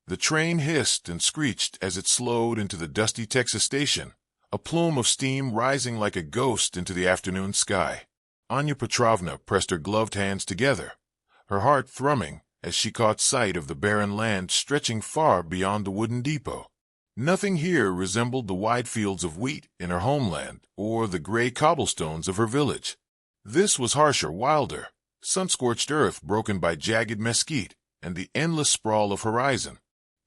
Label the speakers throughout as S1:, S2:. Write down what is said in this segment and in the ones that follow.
S1: The train hissed and screeched as it slowed into the dusty Texas station, a plume of steam rising like a ghost into the afternoon sky. Anya Petrovna pressed her gloved hands together, her heart thrumming as she caught sight of the barren land stretching far beyond the wooden depot. Nothing here resembled the wide fields of wheat in her homeland or the gray cobblestones of her village. This was harsher, wilder, sun-scorched earth broken by jagged mesquite and the endless sprawl of horizon.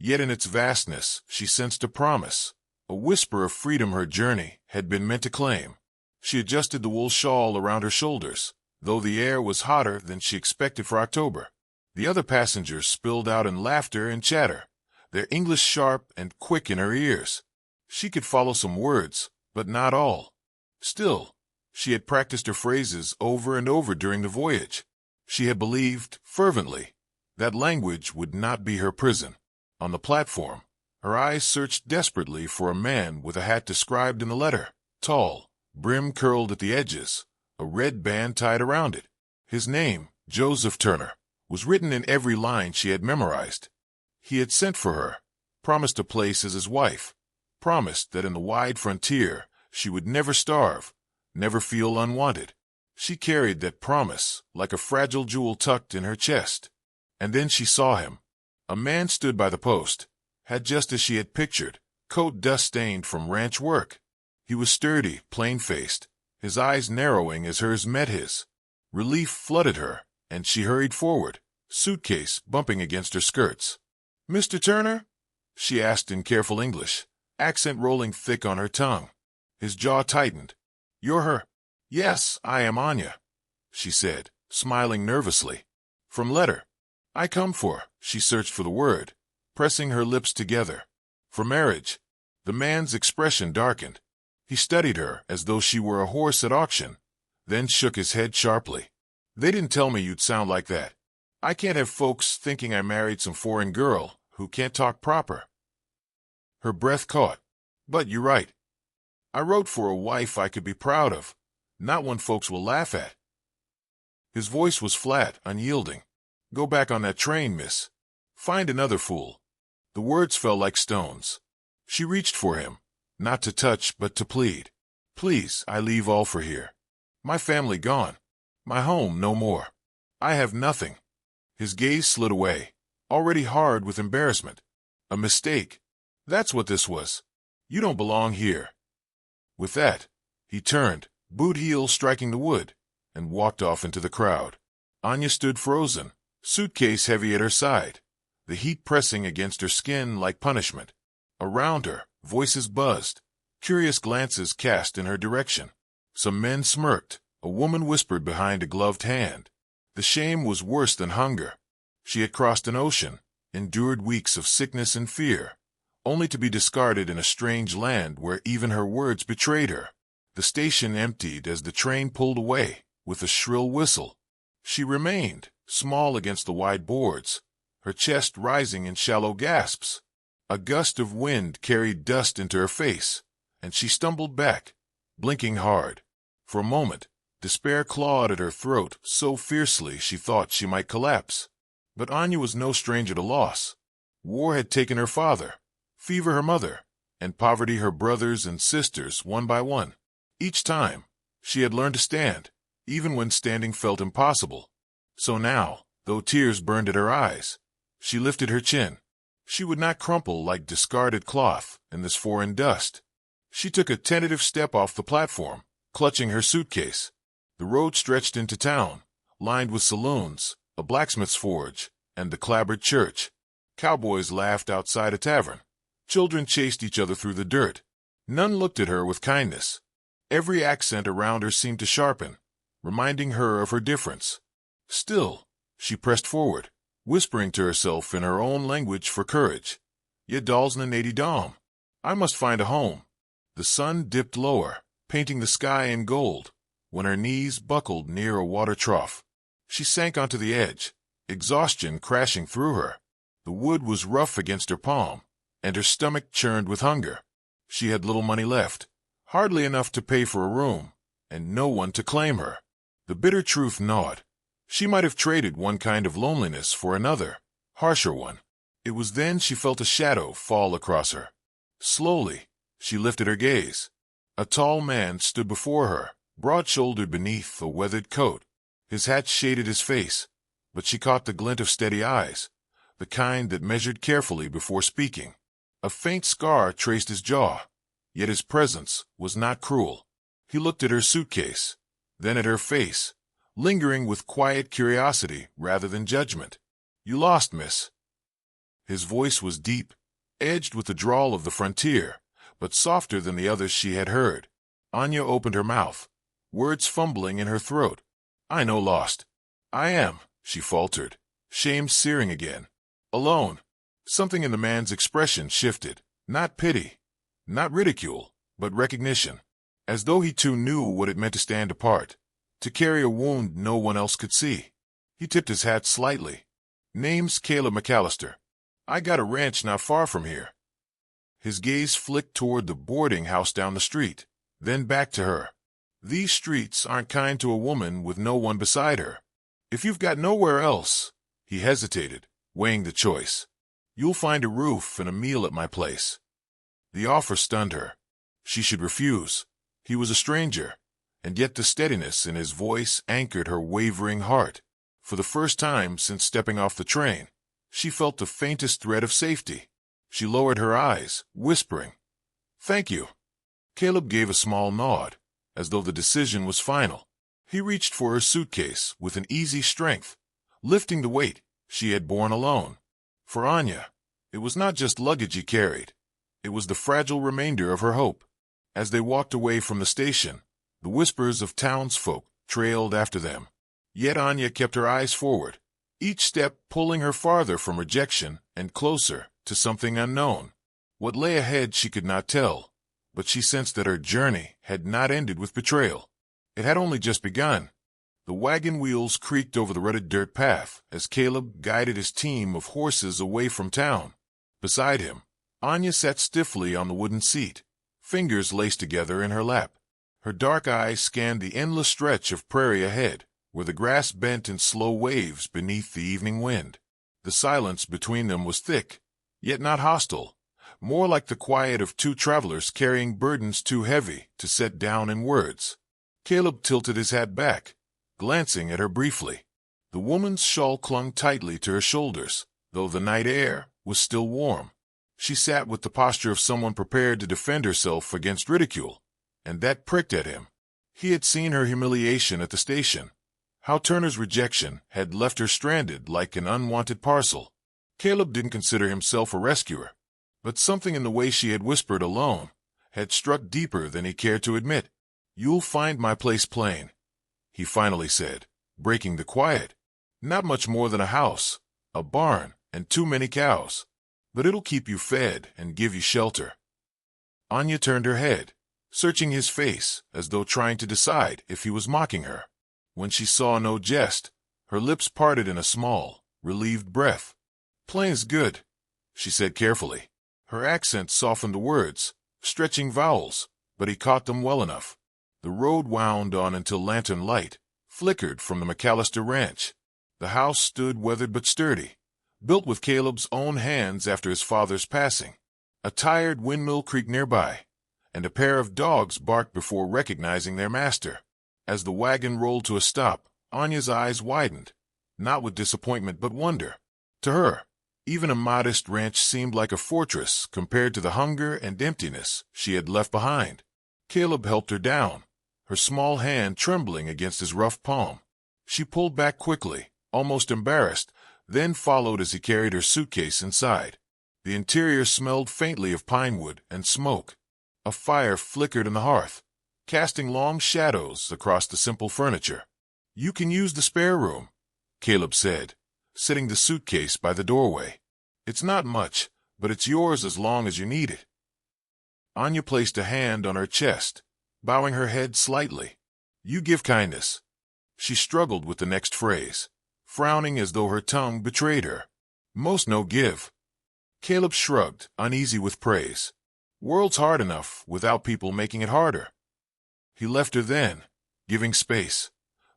S1: Yet in its vastness she sensed a promise, a whisper of freedom her journey had been meant to claim. She adjusted the wool shawl around her shoulders, though the air was hotter than she expected for October. The other passengers spilled out in laughter and chatter, their English sharp and quick in her ears. She could follow some words, but not all. Still, she had practiced her phrases over and over during the voyage. She had believed, fervently, that language would not be her prison. On the platform, her eyes searched desperately for a man with a hat described in the letter, tall, brim curled at the edges, a red band tied around it. His name, Joseph Turner, was written in every line she had memorized. He had sent for her, promised a place as his wife, promised that in the wide frontier she would never starve, never feel unwanted. She carried that promise like a fragile jewel tucked in her chest. And then she saw him. A man stood by the post, had just as she had pictured, coat dust-stained from ranch work. He was sturdy, plain-faced, his eyes narrowing as hers met his. Relief flooded her, and she hurried forward, suitcase bumping against her skirts. "Mr. Turner?" she asked in careful English, accent rolling thick on her tongue. His jaw tightened. "You're her?" "Yes, I am Anya," she said, smiling nervously. "From letter. I come for," she searched for the word, pressing her lips together. "For marriage." The man's expression darkened. He studied her as though she were a horse at auction, then shook his head sharply. "They didn't tell me you'd sound like that. I can't have folks thinking I married some foreign girl who can't talk proper." Her breath caught. "But you're right. I wrote for a wife I could be proud of, not one folks will laugh at." His voice was flat, unyielding. "Go back on that train, miss. Find another fool." The words fell like stones. She reached for him, not to touch but to plead. "Please, I leave all for here. My family gone. My home no more. I have nothing." His gaze slid away, already hard with embarrassment. "A mistake. That's what this was. You don't belong here." With that, he turned, boot heel striking the wood, and walked off into the crowd. Anya stood frozen, suitcase heavy at her side, the heat pressing against her skin like punishment. Around her, voices buzzed, curious glances cast in her direction. Some men smirked, a woman whispered behind a gloved hand. The shame was worse than hunger. She had crossed an ocean, endured weeks of sickness and fear, only to be discarded in a strange land where even her words betrayed her. The station emptied as the train pulled away, with a shrill whistle. She remained, small against the wide boards, her chest rising in shallow gasps. A gust of wind carried dust into her face, and she stumbled back, blinking hard. For a moment, despair clawed at her throat so fiercely she thought she might collapse. But Anya was no stranger to loss. War had taken her father, fever her mother, and poverty her brothers and sisters one by one. Each time, she had learned to stand, even when standing felt impossible. So now, though tears burned at her eyes, she lifted her chin. She would not crumple like discarded cloth in this foreign dust. She took a tentative step off the platform, clutching her suitcase. The road stretched into town, lined with saloons, a blacksmith's forge, and the clapboard church. Cowboys laughed outside a tavern. Children chased each other through the dirt. None looked at her with kindness. Every accent around her seemed to sharpen, reminding her of her difference. Still, she pressed forward, whispering to herself in her own language for courage. "Ye dalsna nady dom. I must find a home." The sun dipped lower, painting the sky in gold, when her knees buckled near a water trough. She sank onto the edge, exhaustion crashing through her. The wood was rough against her palm, and her stomach churned with hunger. She had little money left, hardly enough to pay for a room, and no one to claim her. The bitter truth gnawed. She might have traded one kind of loneliness for another, harsher one. It was then she felt a shadow fall across her. Slowly, she lifted her gaze. A tall man stood before her, broad-shouldered beneath a weathered coat. His hat shaded his face, but she caught the glint of steady eyes, the kind that measured carefully before speaking. A faint scar traced his jaw, yet his presence was not cruel. He looked at her suitcase, then at her face, lingering with quiet curiosity rather than judgment. "You lost, miss." His voice was deep, edged with the drawl of the frontier, but softer than the others she had heard. Anya opened her mouth, words fumbling in her throat. "I know lost. I am," she faltered, shame searing again. "Alone." Something in the man's expression shifted. Not pity, not ridicule, but recognition. As though he too knew what it meant to stand apart, to carry a wound no one else could see. He tipped his hat slightly. "Name's Caleb McAllister. I got a ranch not far from here." His gaze flicked toward the boarding house down the street, then back to her. "These streets aren't kind to a woman with no one beside her. If you've got nowhere else," he hesitated, weighing the choice, "you'll find a roof and a meal at my place." The offer stunned her. She should refuse. He was a stranger, and yet the steadiness in his voice anchored her wavering heart. For the first time since stepping off the train, she felt the faintest thread of safety. She lowered her eyes, whispering, "Thank you." Caleb gave a small nod, as though the decision was final. He reached for her suitcase with an easy strength, lifting the weight she had borne alone. For Anya, it was not just luggage he carried. It was the fragile remainder of her hope. As they walked away from the station, the whispers of townsfolk trailed after them. Yet Anya kept her eyes forward, each step pulling her farther from rejection and closer to something unknown. What lay ahead she could not tell, but she sensed that her journey had not ended with betrayal. It had only just begun. The wagon wheels creaked over the rutted dirt path as Caleb guided his team of horses away from town. Beside him, Anya sat stiffly on the wooden seat, fingers laced together in her lap. Her dark eyes scanned the endless stretch of prairie ahead, where the grass bent in slow waves beneath the evening wind. The silence between them was thick, yet not hostile, more like the quiet of two travelers carrying burdens too heavy to set down in words. Caleb tilted his hat back, glancing at her briefly. The woman's shawl clung tightly to her shoulders, though the night air was still warm. She sat with the posture of someone prepared to defend herself against ridicule, and that pricked at him. He had seen her humiliation at the station, how Turner's rejection had left her stranded like an unwanted parcel. Caleb didn't consider himself a rescuer, but something in the way she had whispered alone had struck deeper than he cared to admit. "You'll find my place plain," he finally said, breaking the quiet. "Not much more than a house, a barn, and too many cows. But it'll keep you fed and give you shelter." Anya turned her head, searching his face as though trying to decide if he was mocking her. When she saw no jest, her lips parted in a small, relieved breath. "Plain's good," she said carefully. Her accent softened the words, stretching vowels, but he caught them well enough. The road wound on until lantern light flickered from the McAllister ranch. The house stood weathered but sturdy, built with Caleb's own hands after his father's passing. A tired windmill creaked nearby, and a pair of dogs barked before recognizing their master. As the wagon rolled to a stop, Anya's eyes widened, not with disappointment but wonder. To her, even a modest ranch seemed like a fortress compared to the hunger and emptiness she had left behind. Caleb helped her down, her small hand trembling against his rough palm. She pulled back quickly, almost embarrassed, then followed as he carried her suitcase inside. The interior smelled faintly of pine wood and smoke. A fire flickered in the hearth, casting long shadows across the simple furniture. "You can use the spare room," Caleb said, setting the suitcase by the doorway. "It's not much, but it's yours as long as you need it." Anya placed a hand on her chest, bowing her head slightly. "You give kindness." She struggled with the next phrase, frowning as though her tongue betrayed her. "Most no give." Caleb shrugged, uneasy with praise. "World's hard enough without people making it harder." He left her then, giving space,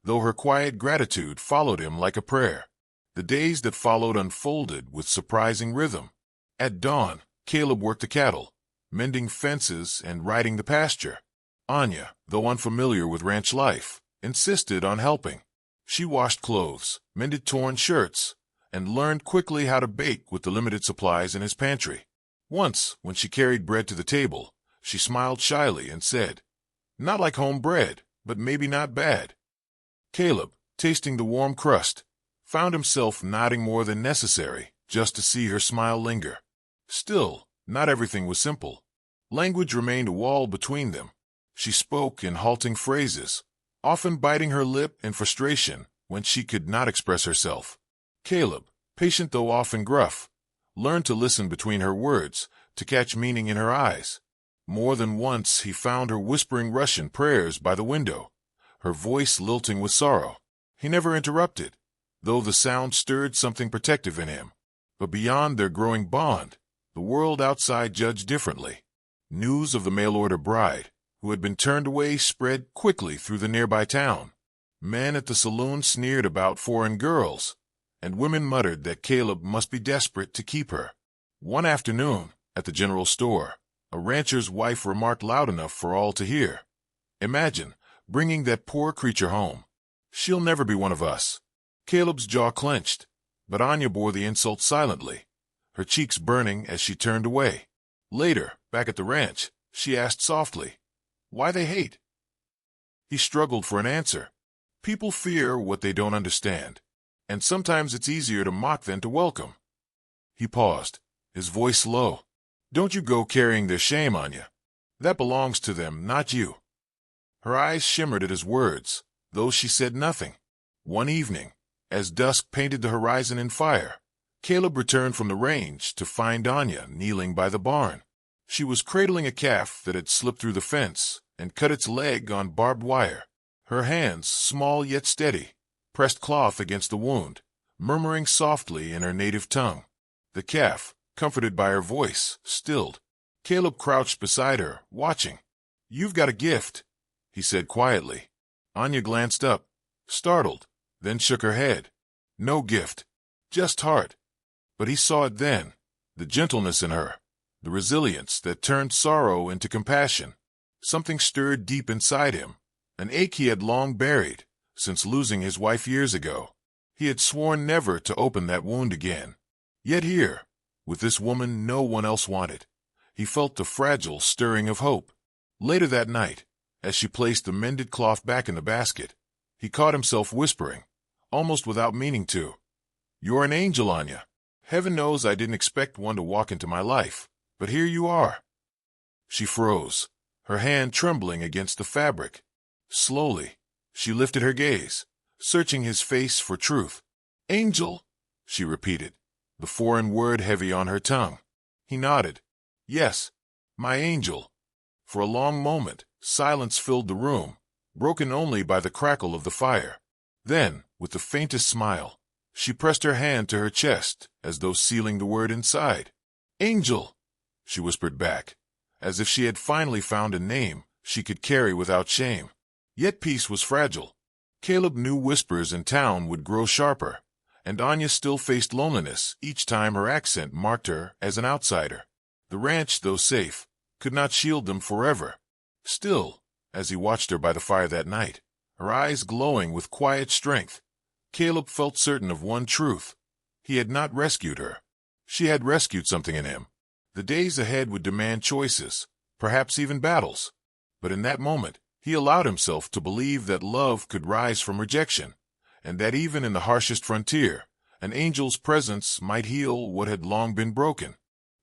S1: though her quiet gratitude followed him like a prayer. The days that followed unfolded with surprising rhythm. At dawn, Caleb worked the cattle, mending fences and riding the pasture. Anya, though unfamiliar with ranch life, insisted on helping. She washed clothes, mended torn shirts, and learned quickly how to bake with the limited supplies in his pantry. Once, when she carried bread to the table, she smiled shyly and said, "Not like home bread, but maybe not bad." Caleb, tasting the warm crust, found himself nodding more than necessary just to see her smile linger. Still, not everything was simple. Language remained a wall between them. She spoke in halting phrases, often biting her lip in frustration when she could not express herself. Caleb, patient though often gruff, learned to listen between her words, to catch meaning in her eyes. More than once he found her whispering Russian prayers by the window, her voice lilting with sorrow. He never interrupted, though the sound stirred something protective in him. But beyond their growing bond, the world outside judged differently. News of the mail-order bride, who had been turned away, spread quickly through the nearby town. Men at the saloon sneered about foreign girls, and women muttered that Caleb must be desperate to keep her. One afternoon, at the general store, a rancher's wife remarked loud enough for all to hear, "Imagine bringing that poor creature home. She'll never be one of us." Caleb's jaw clenched, but Anya bore the insult silently, her cheeks burning as she turned away. Later, back at the ranch, she asked softly, "Why they hate?" He struggled for an answer. People fear what they don't understand, and sometimes it's easier to mock than to welcome. He paused, his voice low. "Don't you go carrying their shame, Anya. That belongs to them, not you." Her eyes shimmered at his words, though she said nothing. One evening, as dusk painted the horizon in fire, Caleb returned from the range to find Anya kneeling by the barn. She was cradling a calf that had slipped through the fence and cut its leg on barbed wire. Her hands, small yet steady, pressed cloth against the wound, murmuring softly in her native tongue. The calf, comforted by her voice, stilled. Caleb crouched beside her, watching. "You've got a gift," he said quietly. Anya glanced up, startled, then shook her head. "No gift, just heart." But he saw it then, the gentleness in her, the resilience that turned sorrow into compassion. Something stirred deep inside him, an ache he had long buried, since losing his wife years ago. He had sworn never to open that wound again. Yet here, with this woman no one else wanted, he felt the fragile stirring of hope. Later that night, as she placed the mended cloth back in the basket, he caught himself whispering, almost without meaning to, "You're an angel, Anya. Heaven knows I didn't expect one to walk into my life, but here you are." She froze, her hand trembling against the fabric. Slowly, she lifted her gaze, searching his face for truth. "Angel," she repeated, the foreign word heavy on her tongue. He nodded. "Yes, my angel." For a long moment, silence filled the room, broken only by the crackle of the fire. Then, with the faintest smile, she pressed her hand to her chest, as though sealing the word inside. "Angel," she whispered back, as if she had finally found a name she could carry without shame. Yet peace was fragile. Caleb knew whispers in town would grow sharper, and Anya still faced loneliness each time her accent marked her as an outsider. The ranch, though safe, could not shield them forever. Still, as he watched her by the fire that night, her eyes glowing with quiet strength, Caleb felt certain of one truth. He had not rescued her. She had rescued something in him. The days ahead would demand choices, perhaps even battles. But in that moment, he allowed himself to believe that love could rise from rejection, and that even in the harshest frontier, an angel's presence might heal what had long been broken.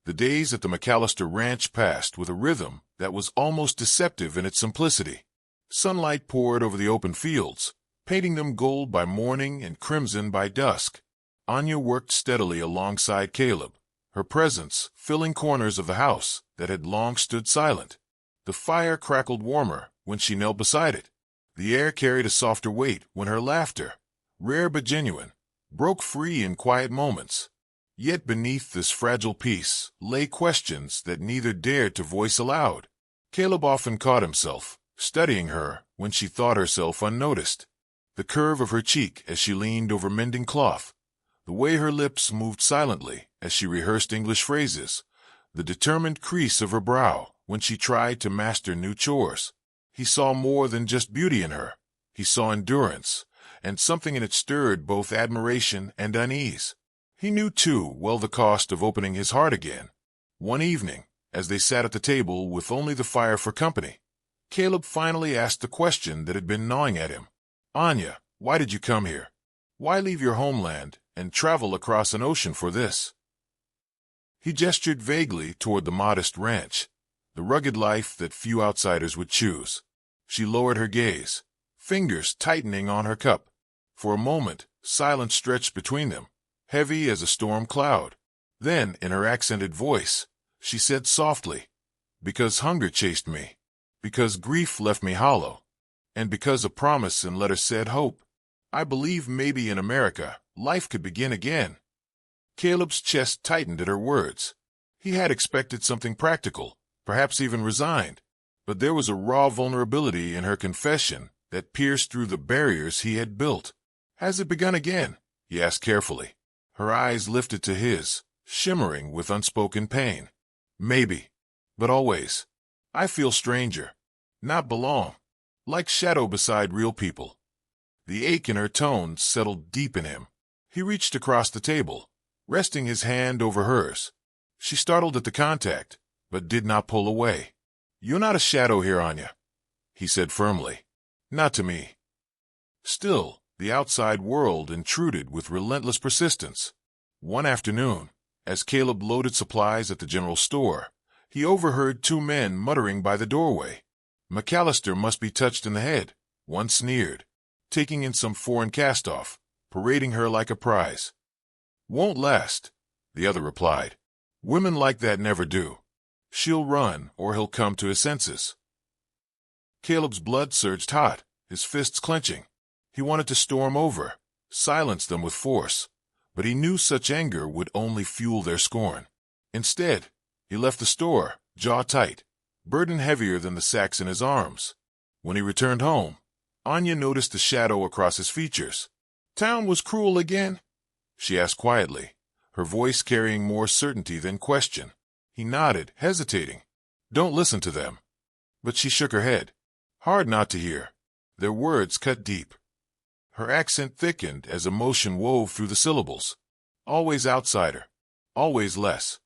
S1: The days at the McAllister Ranch passed with a rhythm that was almost deceptive in its simplicity. Sunlight poured over the open fields, painting them gold by morning and crimson by dusk. Anya worked steadily alongside Caleb, her presence filling corners of the house that had long stood silent. The fire crackled warmer when she knelt beside it. The air carried a softer weight when her laughter, rare but genuine, broke free in quiet moments. Yet beneath this fragile peace lay questions that neither dared to voice aloud. Caleb often caught himself studying her when she thought herself unnoticed. The curve of her cheek as she leaned over mending cloth, The way her lips moved silently as she rehearsed English phrases, the determined crease of her brow when she tried to master new chores. He saw more than just beauty in her. He saw endurance, and something in it stirred both admiration and unease. He knew too well the cost of opening his heart again. One evening, as they sat at the table with only the fire for company, Caleb finally asked the question that had been gnawing at him. "Anya, why did you come here? Why leave your homeland and travel across an ocean for this?" He gestured vaguely toward the modest ranch, the rugged life that few outsiders would choose. She lowered her gaze, fingers tightening on her cup. For a moment, silence stretched between them, heavy as a storm cloud. Then, in her accented voice, she said softly, "Because hunger chased me, because grief left me hollow, and because a promise in letters said hope. I believe maybe in America, life could begin again." Caleb's chest tightened at her words. He had expected something practical, perhaps even resigned, but there was a raw vulnerability in her confession that pierced through the barriers he had built. "Has it begun again?" he asked carefully. Her eyes lifted to his, shimmering with unspoken pain. "Maybe, but always. I feel stranger, not belong, like shadow beside real people." The ache in her tone settled deep in him. He reached across the table, resting his hand over hers. She startled at the contact, but did not pull away. "You're not a shadow here, Anya," he said firmly. "Not to me." Still, the outside world intruded with relentless persistence. One afternoon, as Caleb loaded supplies at the general store, he overheard two men muttering by the doorway. "McAllister must be touched in the head," one sneered, taking in some foreign cast-off, parading her like a prize. "Won't last," the other replied. "Women like that never do. She'll run, or he'll come to his senses." Caleb's blood surged hot, his fists clenching. He wanted to storm over, silence them with force, but he knew such anger would only fuel their scorn. Instead, he left the store, jaw tight, burden heavier than the sacks in his arms. When he returned home, Anya noticed the shadow across his features. "Town was cruel again?" she asked quietly, her voice carrying more certainty than question. He nodded, hesitating. "Don't listen to them." But she shook her head. Hard not to hear. Their words cut deep. Her accent thickened as emotion wove through the syllables. "Always outsider. Always less."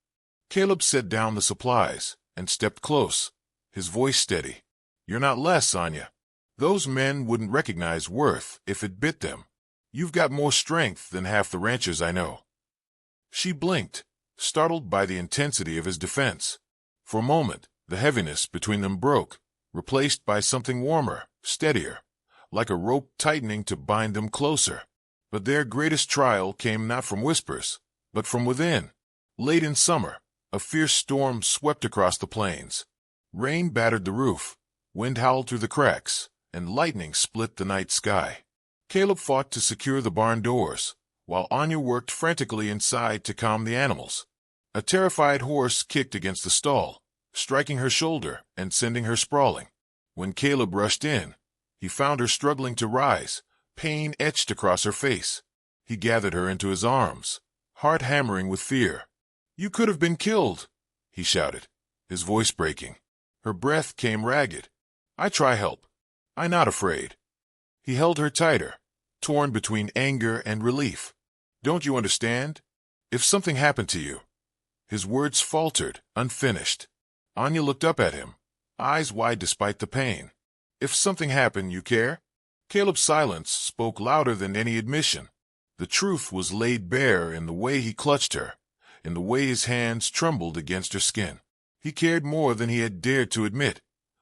S1: Caleb set down the supplies and stepped close, his voice steady. "You're not less, Anya. Those men wouldn't recognize worth if it bit them. You've got more strength than half the ranchers I know." She blinked, startled by the intensity of his defense. For a moment, the heaviness between them broke, replaced by something warmer, steadier, like a rope tightening to bind them closer. But their greatest trial came not from whispers, but from within. Late in summer, a fierce storm swept across the plains. Rain battered the roof, wind howled through the cracks, and lightning split the night sky. Caleb fought to secure the barn doors, while Anya worked frantically inside to calm the animals. A terrified horse kicked against the stall, striking her shoulder and sending her sprawling. When Caleb rushed in, he found her struggling to rise, pain etched across her face. He gathered her into his arms, heart hammering with fear. "You could have been killed," he shouted, his voice breaking. Her breath came ragged. "I try help. I'm not afraid." He held her tighter, torn between anger and relief. "Don't you understand? If something happened to you—" His words faltered, unfinished. Anya looked up at him, eyes wide despite the pain. "If something happened, you care?" Caleb's silence spoke louder than any admission. The truth was laid bare in the way he clutched her, in the way his hands trembled against her skin. He cared more than he had dared to admit,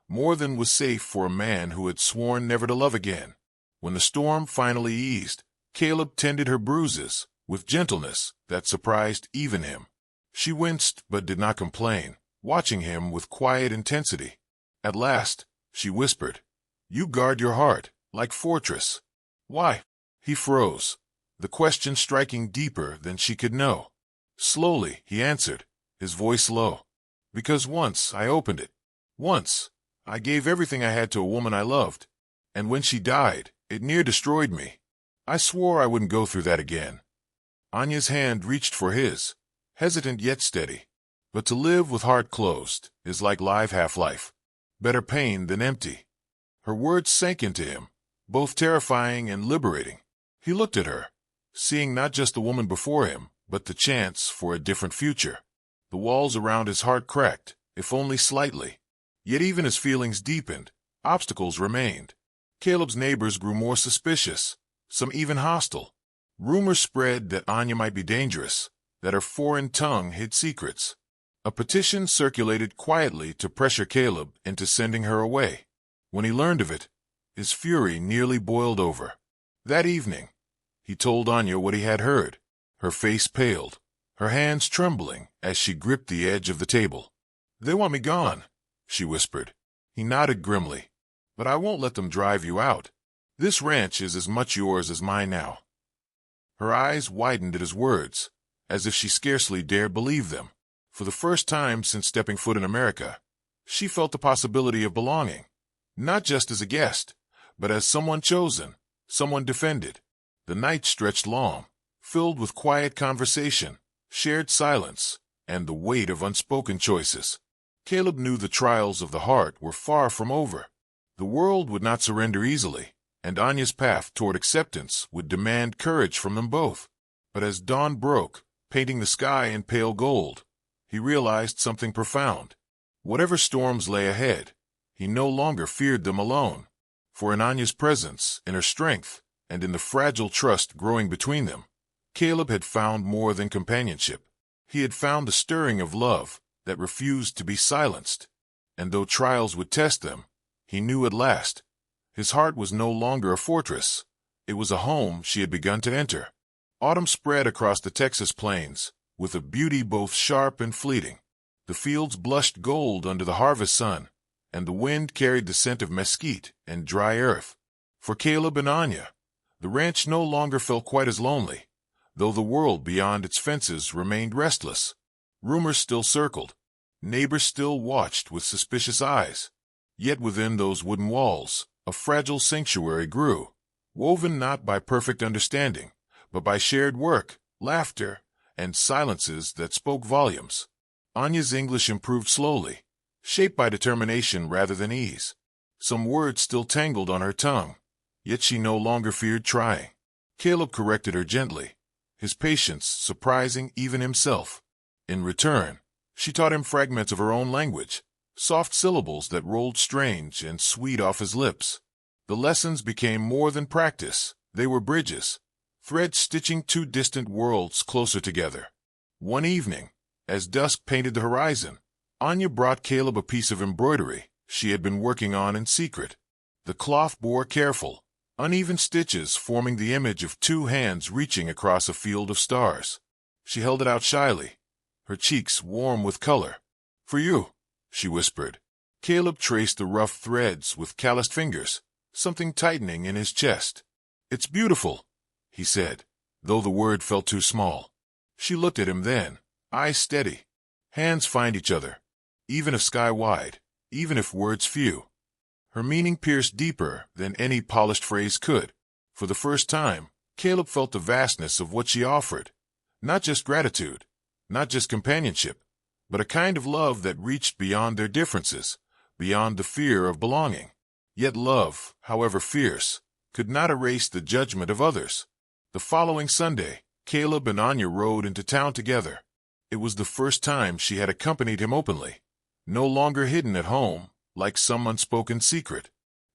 S1: more than was safe for a man who had sworn never to love again. When the storm finally eased, Caleb tended her bruises with gentleness that surprised even him. She winced but did not complain, watching him with quiet intensity. At last, she whispered, "You guard your heart, like fortress." "Why?" He froze, the question striking deeper than she could know. Slowly, he answered, his voice low. "Because once I opened it. Once, I gave everything I had to a woman I loved. And when she died, it near destroyed me. I swore I wouldn't go through that again." Anya's hand reached for his, hesitant yet steady. But to live with heart closed is like live half-life. Better pain than empty. Her words sank into him, both terrifying and liberating. He looked at her, seeing not just the woman before him, but the chance for a different future. The walls around his heart cracked, if only slightly. Yet even as feelings deepened, obstacles remained. Caleb's neighbors grew more suspicious, some even hostile. Rumors spread that Anya might be dangerous, that her foreign tongue hid secrets. A petition circulated quietly to pressure Caleb into sending her away. When he learned of it, his fury nearly boiled over. That evening, he told Anya what he had heard. Her face paled, her hands trembling as she gripped the edge of the table. "They want me gone," she whispered. He nodded grimly. "But I won't let them drive you out. This ranch is as much yours as mine now." Her eyes widened at his words, as if she scarcely dared believe them. For the first time since stepping foot in America, she felt the possibility of belonging, not just as a guest, but as someone chosen, someone defended. The night stretched long, filled with quiet conversation, shared silence, and the weight of unspoken choices. Caleb knew the trials of the heart were far from over. The world would not surrender easily, and Anya's path toward acceptance would demand courage from them both. But as dawn broke, painting the sky in pale gold, he realized something profound. Whatever storms lay ahead, he no longer feared them alone. For in Anya's presence, in her strength, and in the fragile trust growing between them, Caleb had found more than companionship. He had found the stirring of love that refused to be silenced. And though trials would test them, he knew at last, his heart was no longer a fortress. It was a home she had begun to enter. Autumn spread across the Texas plains, with a beauty both sharp and fleeting. The fields blushed gold under the harvest sun, and the wind carried the scent of mesquite and dry earth. For Caleb and Anya, the ranch no longer felt quite as lonely, though the world beyond its fences remained restless. Rumors still circled. Neighbors still watched with suspicious eyes. Yet within those wooden walls, a fragile sanctuary grew, woven not by perfect understanding, but by shared work, laughter, and silences that spoke volumes. Anya's English improved slowly, shaped by determination rather than ease. Some words still tangled on her tongue, yet she no longer feared trying. Caleb corrected her gently, his patience surprising even himself. In return, she taught him fragments of her own language, soft syllables that rolled strange and sweet off his lips. The lessons became more than practice, they were bridges, threads stitching two distant worlds closer together. One evening, as dusk painted the horizon, Anya brought Caleb a piece of embroidery she had been working on in secret. The cloth bore careful, uneven stitches forming the image of two hands reaching across a field of stars. She held it out shyly, her cheeks warm with color. "For you," she whispered. Caleb traced the rough threads with calloused fingers, something tightening in his chest. "It's beautiful," he said, though the word felt too small. She looked at him then, eyes steady. Hands find each other, even if sky-wide, even if words few. Her meaning pierced deeper than any polished phrase could. For the first time, Caleb felt the vastness of what she offered. Not just gratitude, not just companionship, but a kind of love that reached beyond their differences, beyond the fear of belonging. Yet love, however fierce, could not erase the judgment of others. The following Sunday, Caleb and Anya rode into town together. It was the first time she had accompanied him openly, no longer hidden at home, like some unspoken secret.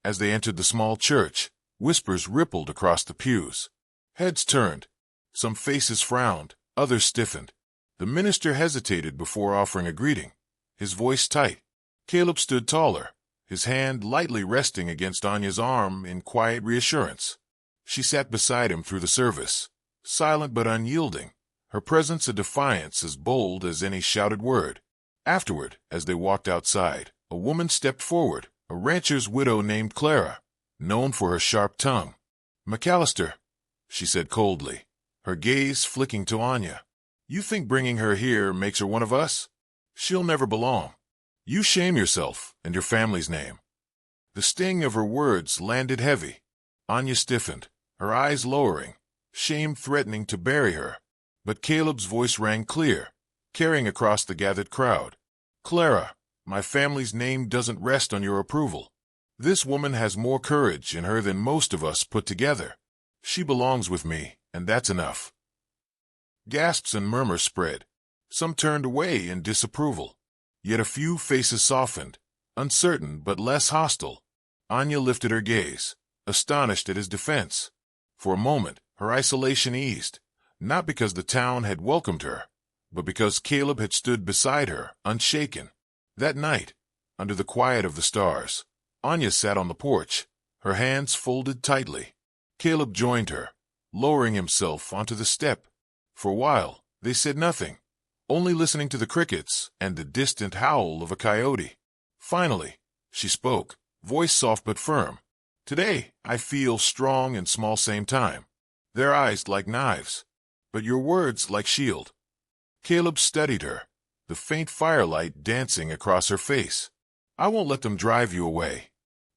S1: As they entered the small church, whispers rippled across the pews. Heads turned. Some faces frowned, others stiffened. The minister hesitated before offering a greeting, his voice tight. Caleb stood taller, his hand lightly resting against Anya's arm in quiet reassurance. She sat beside him through the service, silent but unyielding, her presence a defiance as bold as any shouted word. Afterward, as they walked outside, a woman stepped forward, a rancher's widow named Clara, known for her sharp tongue. "McAllister," she said coldly, her gaze flicking to Anya. "You think bringing her here makes her one of us? She'll never belong. You shame yourself and your family's name." The sting of her words landed heavy. Anya stiffened, her eyes lowering, shame threatening to bury her. But Caleb's voice rang clear, carrying across the gathered crowd. "Clara, my family's name doesn't rest on your approval. This woman has more courage in her than most of us put together. She belongs with me, and that's enough." Gasps and murmurs spread. Some turned away in disapproval. Yet a few faces softened, uncertain but less hostile. Anya lifted her gaze, astonished at his defense. For a moment, her isolation eased, not because the town had welcomed her, but because Caleb had stood beside her, unshaken. That night, under the quiet of the stars, Anya sat on the porch, her hands folded tightly. Caleb joined her, lowering himself onto the step. For a while, they said nothing, only listening to the crickets and the distant howl of a coyote. Finally, she spoke, voice soft but firm. "Today, I feel strong and small same time. Their eyes like knives, but your words like shield." Caleb studied her, the faint firelight dancing across her face. "I won't let them drive you away.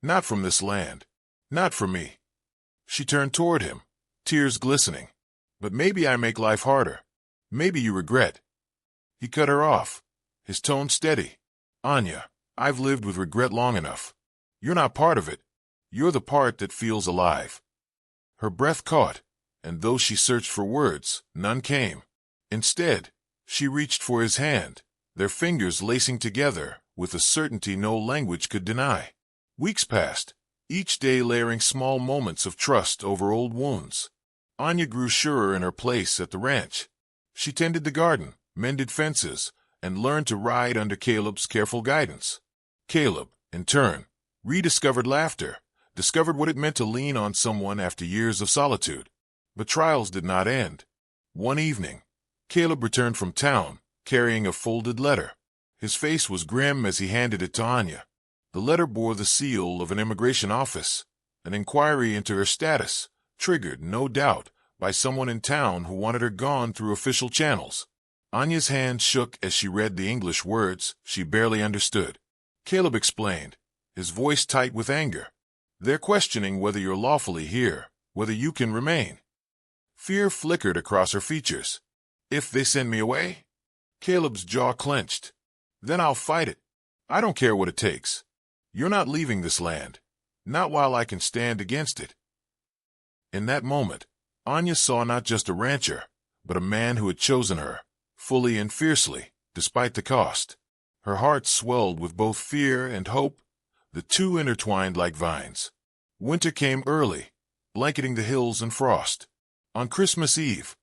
S1: Not from this land. Not from me." She turned toward him, tears glistening. "But maybe I make life harder. Maybe you regret." He cut her off, his tone steady. "Anya, I've lived with regret long enough. You're not part of it. You're the part that feels alive." Her breath caught, and though she searched for words, none came. Instead, she reached for his hand, their fingers lacing together with a certainty no language could deny. Weeks passed, each day layering small moments of trust over old wounds. Anya grew surer in her place at the ranch. She tended the garden, mended fences, and learned to ride under Caleb's careful guidance. Caleb, in turn, rediscovered laughter, discovered what it meant to lean on someone after years of solitude. But trials did not end. One evening, Caleb returned from town, carrying a folded letter. His face was grim as he handed it to Anya. The letter bore the seal of an immigration office, an inquiry into her status, triggered, no doubt, by someone in town who wanted her gone through official channels. Anya's hand shook as she read the English words she barely understood. Caleb explained, his voice tight with anger. "They're questioning whether you're lawfully here, whether you can remain." Fear flickered across her features. "If they send me away?" Caleb's jaw clenched. "Then I'll fight it. I don't care what it takes. You're not leaving this land, not while I can stand against it." In that moment, Anya saw not just a rancher, but a man who had chosen her, fully and fiercely, despite the cost. Her heart swelled with both fear and hope, the two intertwined like vines. Winter came early, blanketing the hills in frost. On Christmas Eve,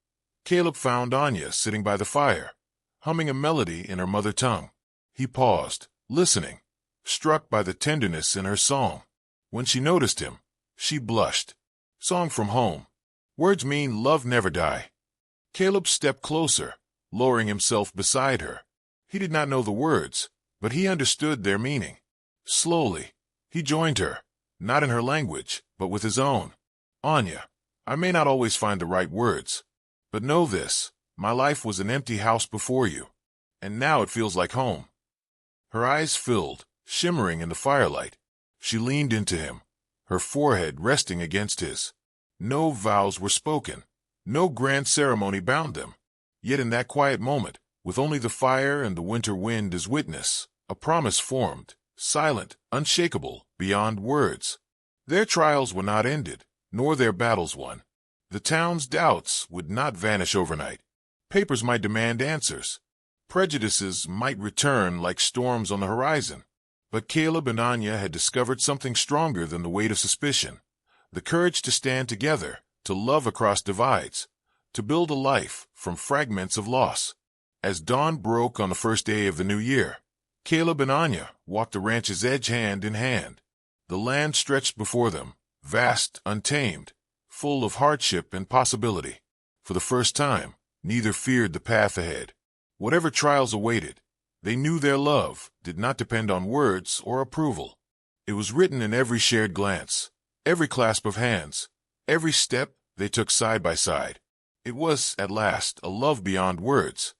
S1: Caleb found Anya sitting by the fire, humming a melody in her mother tongue. He paused, listening, struck by the tenderness in her song. When she noticed him, she blushed. "Song from home. Words mean love never die." Caleb stepped closer, lowering himself beside her. He did not know the words, but he understood their meaning. Slowly, he joined her, not in her language, but with his own. "Anya, I may not always find the right words, but know this, my life was an empty house before you, and now it feels like home." Her eyes filled, shimmering in the firelight. She leaned into him, her forehead resting against his. No vows were spoken, no grand ceremony bound them. Yet in that quiet moment, with only the fire and the winter wind as witness, a promise formed, silent, unshakable, beyond words. Their trials were not ended, nor their battles won. The town's doubts would not vanish overnight. Papers might demand answers. Prejudices might return like storms on the horizon. But Caleb and Anya had discovered something stronger than the weight of suspicion. The courage to stand together, to love across divides, to build a life from fragments of loss. As dawn broke on the first day of the new year, Caleb and Anya walked the ranch's edge hand in hand. The land stretched before them, vast, untamed, full of hardship and possibility. For the first time, neither feared the path ahead. Whatever trials awaited, they knew their love did not depend on words or approval. It was written in every shared glance, every clasp of hands, every step they took side by side. It was, at last, a love beyond words,